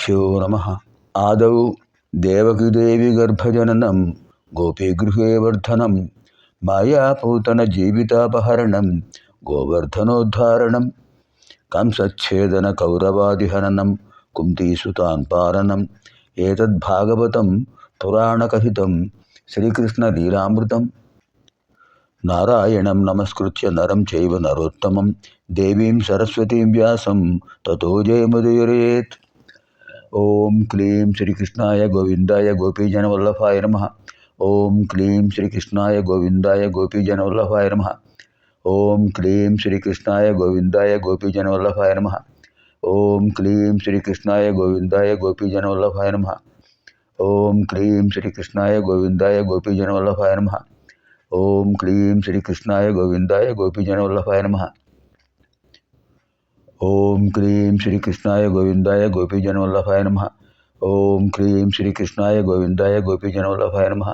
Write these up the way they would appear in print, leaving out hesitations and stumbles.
శ్రీగురుభ్యో నమః. ఆదౌ దేవకీదేవి గర్భజననం గోపీగృహే వర్ధనం మాయాపూతన జీవితాపహరణం గోవర్ధనోద్ధారణం కంసచ్ఛేదన కౌరవాదిహననం కుంతీసుతాన్ పాలనం ఏతద్భాగవతం పురాణకథితం శ్రీకృష్ణలీలామృతం. నారాయణం నమస్కృత్య నరం చైవ నరోత్తమం దేవీం సరస్వతీం వ్యాసం తతో జయముదీరయేత్. ఓం క్లీం శ్రీకృష్ణాయ గోవిందాయ గోపీజనవల్లభాయ నమః. ఓం క్లీం శ్రీకృష్ణాయ గోవిందాయ గోపీజనవల్లభాయ నమః. ఓం క్లీం శ్రీకృష్ణాయ గోవిందాయ గోపీజనవల్లభాయ నమః. ఓం క్లీం శ్రీకృష్ణాయ గోవిందాయ గోపీజనవల్లభాయ నమః. ఓం క్లీం శ్రీకృష్ణాయ గోవిందాయ గోపీజనవల్లభాయ నమః. ఓం క్లీం శ్రీకృష్ణాయ గోవిందాయ గోపీజనవల్లభాయ నమః. ఓం క్లీం శ్రీకృష్ణాయ గోవిందాయ గోపీజనవల్లభాయ నమః. ఓం క్లీం శ్రీకృష్ణాయ గోవిందాయ గోపీజనవల్లభాయ నమః.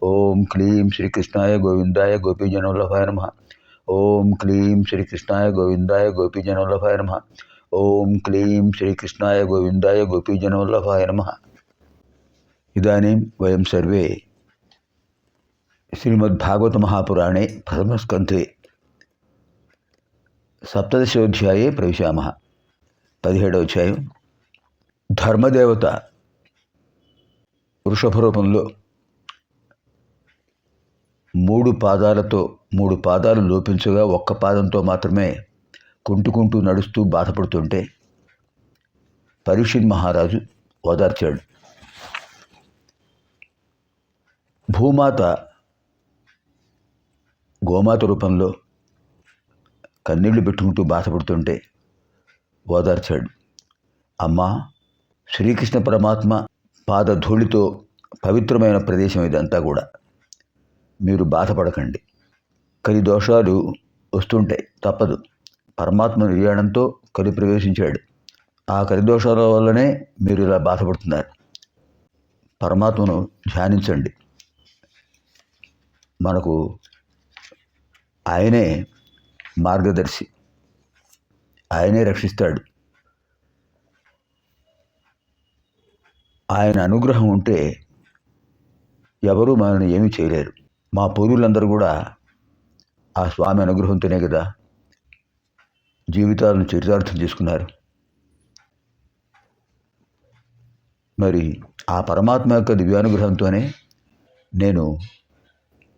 ఓం క్లీం శ్రీకృష్ణాయ గోవిందాయ గోపీజనవల్లభాయ నమః. ఓం క్లీం శ్రీకృష్ణాయ గోవిందాయ గోపీజనవల్లభాయ నమః. ఓం క్లీం శ్రీకృష్ణాయ గోవిందాయ గోపీజనవల్లభాయ నమః. ఇదానీం వయం సర్వే శ్రీమద్భాగవత మహాపురాణే ప్రథమస్కంధే సప్తదశోధ్యాయే ప్రవిశామః. 17వ అధ్యాయం. ధర్మదేవత వృషభ రూపంలో 3 పాదాలు లోపించగా ఒక్క పాదంతో మాత్రమే కుంటుకుంటూ నడుస్తూ బాధపడుతుంటే పరీక్షిత్ మహారాజు ఓదార్చాడు. భూమాత గోమాత రూపంలో కన్నీళ్లు పెట్టుకుంటూ బాధపడుతుంటే ఓదార్చాడు. అమ్మా, శ్రీకృష్ణ పరమాత్మ పాదధూళితో పవిత్రమైన ప్రదేశం ఇదంతా కూడా, మీరు బాధపడకండి. కలి దోషాలు వస్తుంటాయి, తప్పదు. పరమాత్మ నిర్యాణంతో కలి ప్రవేశించాడు. ఆ కలి దోషాల వల్లనే మీరు ఇలా బాధపడుతున్నారు. పరమాత్మను ధ్యానించండి. మనకు ఆయనే మార్గదర్శి, ఆయనే రక్షిస్తాడు. ఆయన అనుగ్రహం ఉంటే ఎవరూ మనల్ని ఏమీ చేయలేరు. మా పూర్వులందరూ కూడా ఆ స్వామి అనుగ్రహంతోనే కదా జీవితాలను చరితార్థం చేసుకున్నారు. మరి ఆ పరమాత్మ యొక్క దివ్యానుగ్రహంతోనే నేను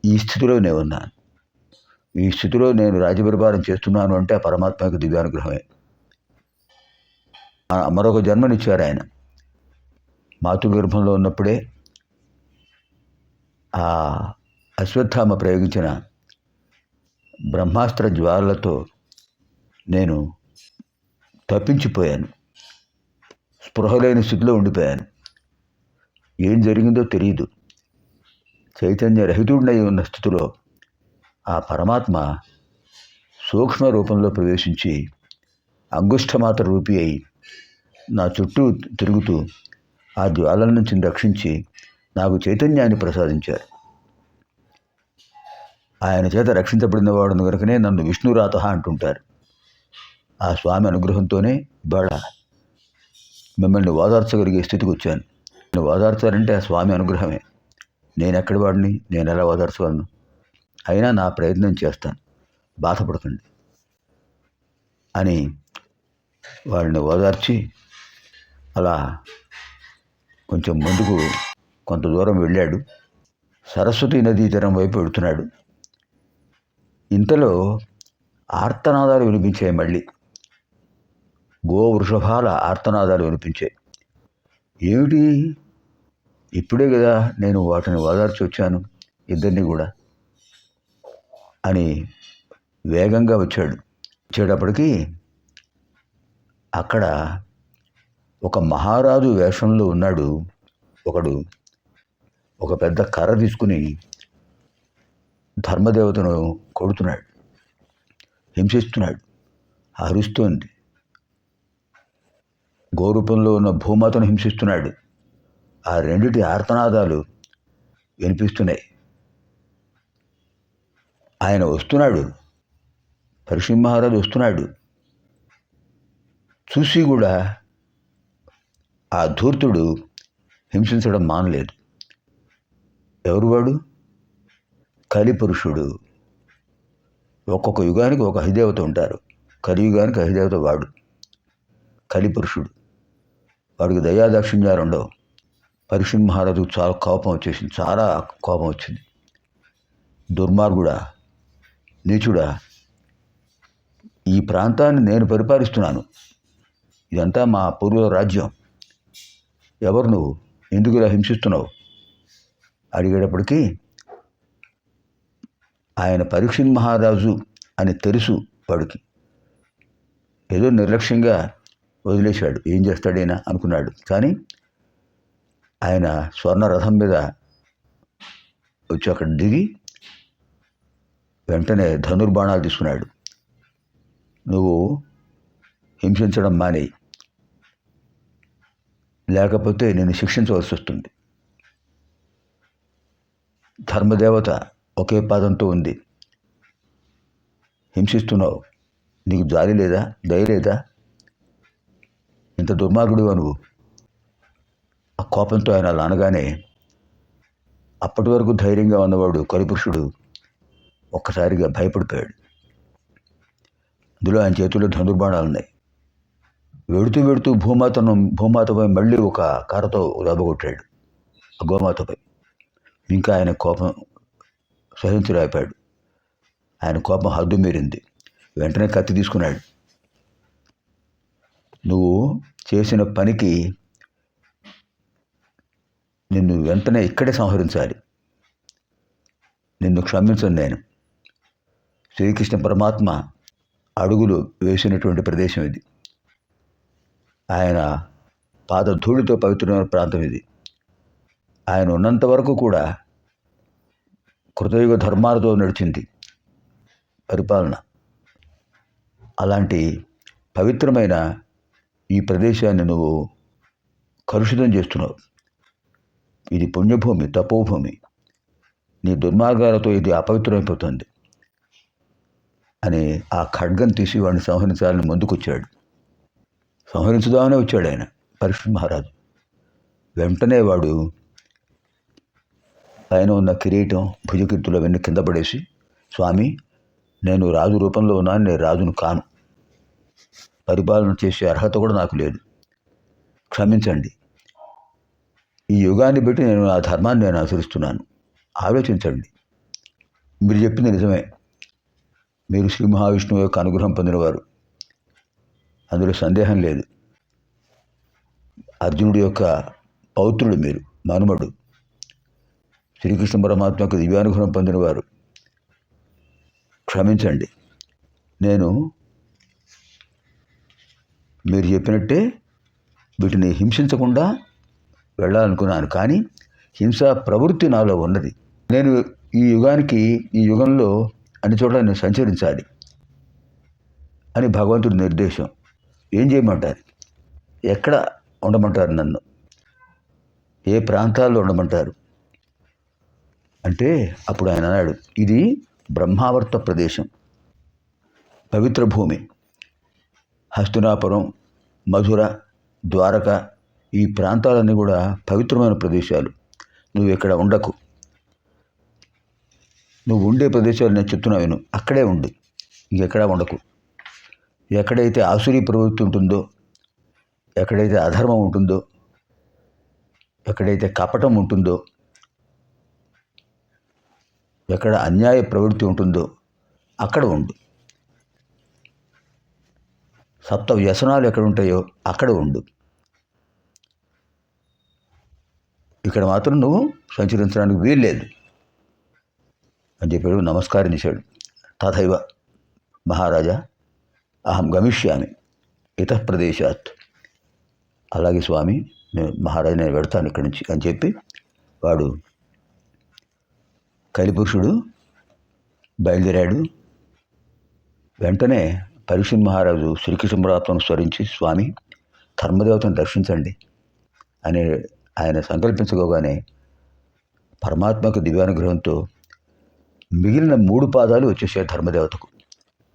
ఈ స్థితిలో ఉన్నాను. ఈ స్థితిలో నేను రాజ్యపరిపాలన చేస్తున్నాను అంటే ఆ పరమాత్మ యొక్క దివ్యానుగ్రహమే. మరొక జన్మనిచ్చారు ఆయన. మాతృగర్భంలో ఉన్నప్పుడే ఆ అశ్వత్థామ ప్రయోగించిన బ్రహ్మాస్త్ర జ్వాలలతో నేను తప్పించిపోయాను. స్పృహ లేని స్థితిలో ఉండిపోయాను. ఏం జరిగిందో తెలియదు. చైతన్య రహితుడినై ఉన్న స్థితిలో ఆ పరమాత్మ సూక్ష్మ రూపంలో ప్రవేశించి అంగుష్ఠమాత రూపి అయి నా చుట్టూ తిరుగుతూ ఆ జ్వాలల నుంచి రక్షించి నాకు చైతన్యాన్ని ప్రసాదించారు. ఆయన చేత రక్షించబడిన వాడును కనుకనే నన్ను విష్ణురాత అంటుంటారు. ఆ స్వామి అనుగ్రహంతోనే ఇవాళ మిమ్మల్ని ఓదార్చగలిగే స్థితికి వచ్చాను. నేను ఓదార్చాలంటే ఆ స్వామి అనుగ్రహమే. నేను ఎక్కడి వాడిని, నేను ఎలా ఓదార్చగలను? అయినా నా ప్రయత్నం చేస్తాను, బాధపడకండి అని వాళ్ళని ఓదార్చి అలా కొంచెం ముందుకు కొంత దూరం వెళ్ళాడు. సరస్వతీ నదీ తీరం వైపు వెళుతున్నాడు. ఇంతలో ఆర్తనాదాలు వినిపించాయి. మళ్ళీ వృషభాల ఆర్తనాదాలు వినిపించాయి. ఏమిటి, ఇప్పుడే కదా నేను వాటిని ఓదార్చి వచ్చాను, ఇద్దరిని కూడా అని వేగంగా వచ్చేటప్పటికి అక్కడ ఒక మహారాజు వేషంలో ఉన్నాడు ఒకడు. ఒక పెద్ద కర్ర తీసుకుని ధర్మదేవతను కొడుతున్నాడు, హింసిస్తున్నాడు, అరుస్తోంది. గోరూపంలో ఉన్న భూమాతను హింసిస్తున్నాడు. ఆ రెండిటి ఆర్తనాదాలు వినిపిస్తున్నాయి. ఆయన వస్తున్నాడు, పరీక్షిత్ మహారాజు వస్తున్నాడు. చూసి కూడా ఆ ధూర్తుడు హింసించడం మానలేదు. ఎవరు వాడు? కలిపురుషుడు. ఒక్కొక్క యుగానికి ఒక అధిదేవత ఉంటారు. కలియుగానికి అధిదేవత వాడు కలిపురుషుడు. వాడికి దయాదాక్షిణ్యాలు ఉండవు. పరీక్షణ్ మహారాజుకు చాలా కోపం వచ్చేసింది, చాలా కోపం వచ్చింది. దుర్మార్గుడా, నీచుడా, ఈ ప్రాంతాన్ని నేను పరిపాలిస్తున్నాను, ఇదంతా మా పూర్వ రాజ్యం, ఎవరు నువ్వు, ఎందుకు ఇలా హింసిస్తున్నావు అడిగేటప్పటికీ ఆయన పరీక్షణ్ మహారాజు అని తెలుసు వాడికి. ఏదో నిర్లక్ష్యంగా వదిలేశాడు, ఏం చేస్తాడైనా అనుకున్నాడు. కానీ ఆయన స్వర్ణ రథం మీద వచ్చి అక్కడ దిగి వెంటనే ధనుర్బాణాలు తీసుకున్నాడు. నువ్వు హింసించడం మానేయి, లేకపోతే నేను శిక్షించవలసి వస్తుంది. ధర్మదేవత ఒకే పాదంతో ఉంది, హింసిస్తున్నావు, నీకు జాలి లేదా, దయ లేదా, ఇంత దుర్మార్గుడివా నువ్వు. ఆ కోపంతో ఆయన అలా అనగానే అప్పటి వరకు ధైర్యంగా ఉన్నవాడు కలిపురుషుడు ఒక్కసారిగా భయపడిపోయాడు. అందులో ఆయన చేతుల్లో ధనుర్బాణాలు ఉన్నాయి. వెడుతూ వెడుతూ భూమాతపై మళ్ళీ ఒక కర్రతో దెబ్బకొట్టాడు, ఆ గోమాతపై. ఇంకా ఆయన కోపం సహించలేకపోయాడు. ఆయన కోపం హద్దు మీరింది. వెంటనే కత్తి తీసుకున్నాడు. నువ్వు చేసిన పనికి నిన్ను వెంటనే ఇక్కడే సంహరించాలి, నిన్ను క్షమించను నేను. శ్రీకృష్ణ పరమాత్మ అడుగులు వేసినటువంటి ప్రదేశం ఇది. ఆయన పాదధూళితో పవిత్రమైన ప్రాంతం ఇది. ఆయన ఉన్నంత వరకు కూడా కృతయుగ ధర్మాలతో నడిచింది పరిపాలన. అలాంటి పవిత్రమైన ఈ ప్రదేశాన్ని నువ్వు కలుషితం చేస్తున్నావు. ఇది పుణ్యభూమి, తపోభూమి. నీ దుర్మార్గాలతో ఇది అపవిత్రమైపోతుంది అని ఆ ఖడ్గం తీసి వాడిని సంహరించాలని ముందుకొచ్చాడు. సంహరించుదామనే వచ్చాడు ఆయన పరీక్షణ్ మహారాజు. వెంటనే వాడు పైన ఉన్న కిరీటం, భుజకీర్తులు అవన్నీ కింద పడేసి, స్వామి, నేను రాజు రూపంలో ఉన్నాను, నేను రాజును కాను, పరిపాలన చేసే అర్హత కూడా నాకు లేదు, క్షమించండి. ఈ యుగాన్ని బట్టి నేను ఆ ధర్మాన్ని నేను అనుసరిస్తున్నాను, ఆలోచించండి. మీరు చెప్పింది నిజమే, మీరు శ్రీ మహావిష్ణువు యొక్క అనుగ్రహం పొందినవారు, అందులో సందేహం లేదు. అర్జునుడి యొక్క పౌత్రుడు మీరు, మనుమడు, శ్రీకృష్ణ పరమాత్మ యొక్క దివ్యానుగ్రహం పొందినవారు. క్షమించండి, నేను మీరు చెప్పినట్టే వీటిని హింసించకుండా వెళ్ళాలనుకున్నాను, కానీ హింసా ప్రవృత్తి నాలో ఉన్నది. నేను ఈ యుగంలో అన్ని చోట్ల నేను సంచరించాలి అని భగవంతుడి నిర్దేశం. ఏం చేయమంటారు, ఎక్కడ ఉండమంటారు, నన్ను ఏ ప్రాంతాల్లో ఉండమంటారు అంటే అప్పుడు ఆయన అన్నాడు, ఇది బ్రహ్మావర్త ప్రదేశం, పవిత్ర భూమి. హస్తినాపురం, మధుర, ద్వారక ఈ ప్రాంతాలన్నీ కూడా పవిత్రమైన ప్రదేశాలు. నువ్వు ఇక్కడ ఉండకు, నువ్వు ఉండే ప్రదేశాలు నేను చెప్తున్నావు విను, అక్కడే ఉండు, ఇంకెక్కడా ఉండకు. ఎక్కడైతే ఆసురీ ప్రవృత్తి ఉంటుందో, ఎక్కడైతే అధర్మం ఉంటుందో, ఎక్కడైతే కపటం ఉంటుందో, ఎక్కడ అన్యాయ ప్రవృత్తి ఉంటుందో అక్కడ ఉండు. సప్త వ్యసనాలు ఎక్కడ ఉంటాయో అక్కడ ఉండు. ఇక్కడ మాత్రం నువ్వు సంచరించడానికి వీల్లేదు అని చెప్పాడు. నమస్కరించాడు. తథైవ మహారాజా, అహం గమిష్యామి ఇతః ప్రదేశాత్. అలాగే స్వామి, మహారాజు నేను వెడతాను ఇక్కడి నుంచి అని చెప్పి వాడు కలిపురుషుడు బయలుదేరాడు. వెంటనే పరీక్షణ్ మహారాజు శ్రీకృష్ణ పరమాత్మను స్మరించి, స్వామి, ధర్మదేవతను దర్శించండి అని ఆయన సంకల్పించుకోగానే పరమాత్మకు దివ్యానుగ్రహంతో మిగిలిన 3 పాదాలు వచ్చేసాయి ధర్మదేవతకు.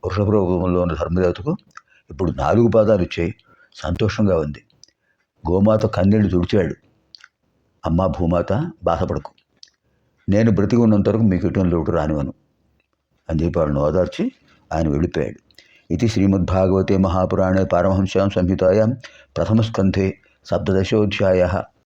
వృషభ రూపంలో ఉన్న ధర్మదేవతకు ఇప్పుడు 4 పాదాలు వచ్చాయి. సంతోషంగా ఉంది. గోమాత కన్నీళ్లు తుడిచాడు. అమ్మా భూమాత, బాధపడకు, నేను బ్రతికి ఉన్నంత వరకు మీకు ఎటువంటి లోటు రానివను అని చెప్పి వాళ్ళని ఓదార్చి ఆయన వెళ్ళిపోయాడు. ఇది శ్రీమద్భాగవతే మహాపురాణే పారమహంస్యాం సంహితాయాం ప్రథమస్కంధే సప్తదశోధ్యాయ.